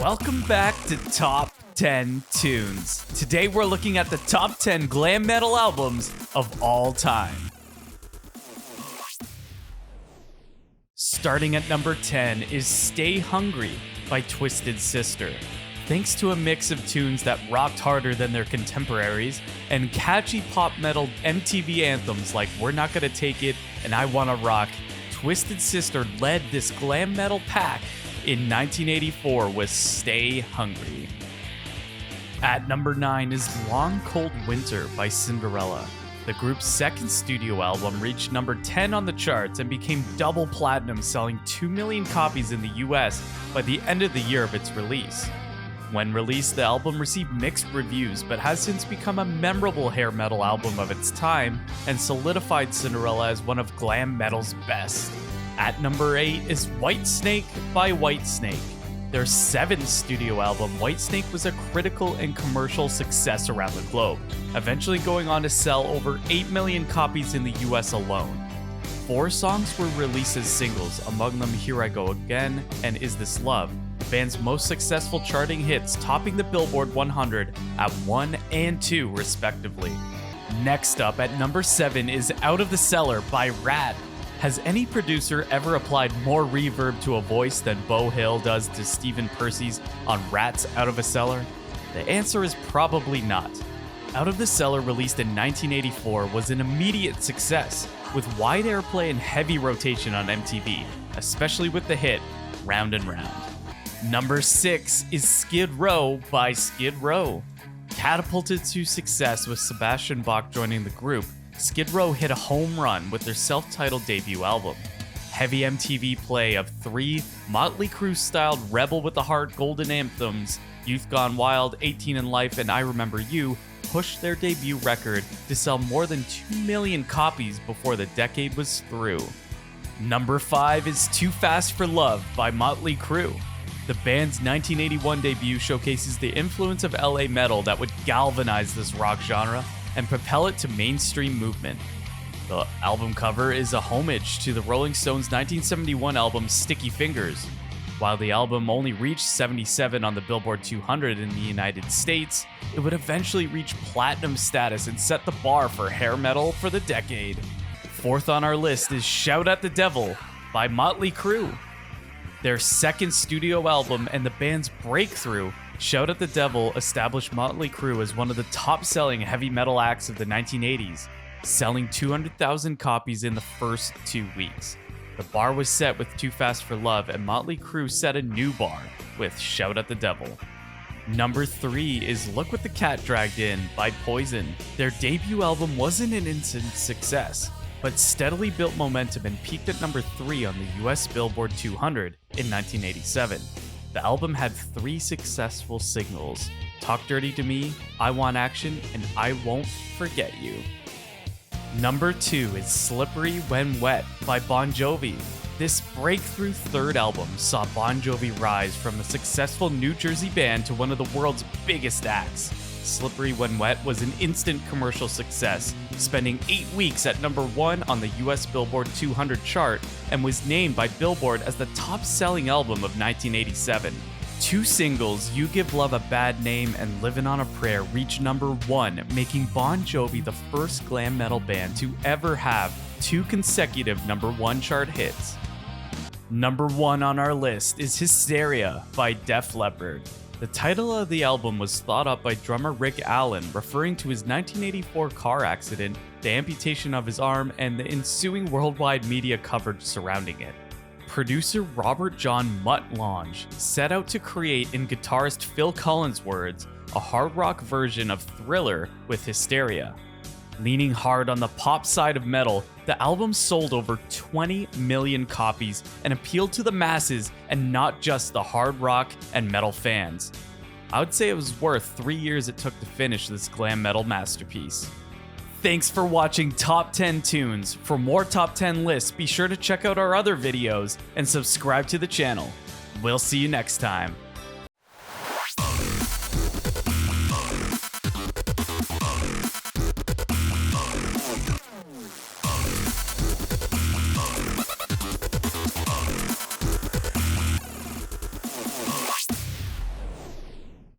Welcome back to Top 10 Tunes. Today we're looking at the top 10 glam metal albums of all time. Starting at number 10 is Stay Hungry by Twisted Sister. Thanks to a mix of tunes that rocked harder than their contemporaries and catchy pop metal MTV anthems like We're Not Gonna Take It and I Wanna Rock, Twisted Sister led this glam metal pack in 1984 with Stay Hungry. At number 9 is Long Cold Winter by Cinderella. The group's second studio album reached number 10 on the charts and became double platinum, selling 2 million copies in the US by the end of the year of its release. When released, the album received mixed reviews, but has since become a memorable hair metal album of its time and solidified Cinderella as one of glam metal's best. At number 8 is Whitesnake by Whitesnake. Their seventh studio album, Whitesnake, was a critical and commercial success around the globe, eventually going on to sell over 8 million copies in the US alone. 4 songs were released as singles, among them Here I Go Again and Is This Love, the band's most successful charting hits, topping the Billboard 100 at 1 and 2 respectively. Next up at number 7 is Out of the Cellar by Rat. Has any producer ever applied more reverb to a voice than Beau Hill does to Stephen Percy's on Rat's Out of a Cellar? The answer is probably not. Out of the Cellar, released in 1984, was an immediate success, with wide airplay and heavy rotation on MTV, especially with the hit Round and Round. Number 6 is Skid Row by Skid Row. Catapulted to success with Sebastian Bach joining the group, Skid Row hit a home run with their self-titled debut album. Heavy MTV play of 3 Motley Crue-styled Rebel with the Heart golden anthems, Youth Gone Wild, 18 in Life, and I Remember You, pushed their debut record to sell more than 2 million copies before the decade was through. Number 5 is Too Fast for Love by Motley Crue. The band's 1981 debut showcases the influence of LA metal that would galvanize this rock genre and propel it to mainstream movement. The album cover is a homage to the Rolling Stones' 1971 album Sticky Fingers. While the album only reached 77 on the Billboard 200 in the United States, it would eventually reach platinum status and set the bar for hair metal for the decade. Fourth on our list is Shout at the Devil by Motley Crue. Their second studio album and the band's breakthrough, Shout at the Devil, established Motley Crue as one of the top-selling heavy metal acts of the 1980s, selling 200,000 copies in the first 2 weeks. The bar was set with Too Fast for Love, and Motley Crue set a new bar with Shout at the Devil. Number 3 is Look What the Cat Dragged In by Poison. Their debut album wasn't an instant success, but steadily built momentum and peaked at number 3 on the US Billboard 200 in 1987. The album had 3 successful singles: Talk Dirty to Me, I Want Action, and I Won't Forget You. Number 2 is Slippery When Wet by Bon Jovi. This breakthrough third album saw Bon Jovi rise from a successful New Jersey band to one of the world's biggest acts. Slippery When Wet was an instant commercial success, spending 8 weeks at number 1 on the US Billboard 200 chart and was named by Billboard as the top-selling album of 1987. 2 singles, You Give Love a Bad Name and Livin' on a Prayer, reached number 1, making Bon Jovi the first glam metal band to ever have 2 consecutive number 1 chart hits. Number 1 on our list is Hysteria by Def Leppard. The title of the album was thought up by drummer Rick Allen, referring to his 1984 car accident, the amputation of his arm, and the ensuing worldwide media coverage surrounding it. Producer Robert John Mutt Lange set out to create, in guitarist Phil Collins' words, a hard rock version of Thriller with Hysteria. Leaning hard on the pop side of metal, the album sold over 20 million copies and appealed to the masses and not just the hard rock and metal fans. I would say it was worth 3 years it took to finish this glam metal masterpiece. Thanks for watching Top 10 Tunes. For more Top 10 lists, be sure to check out our other videos and subscribe to the channel. We'll see you next time.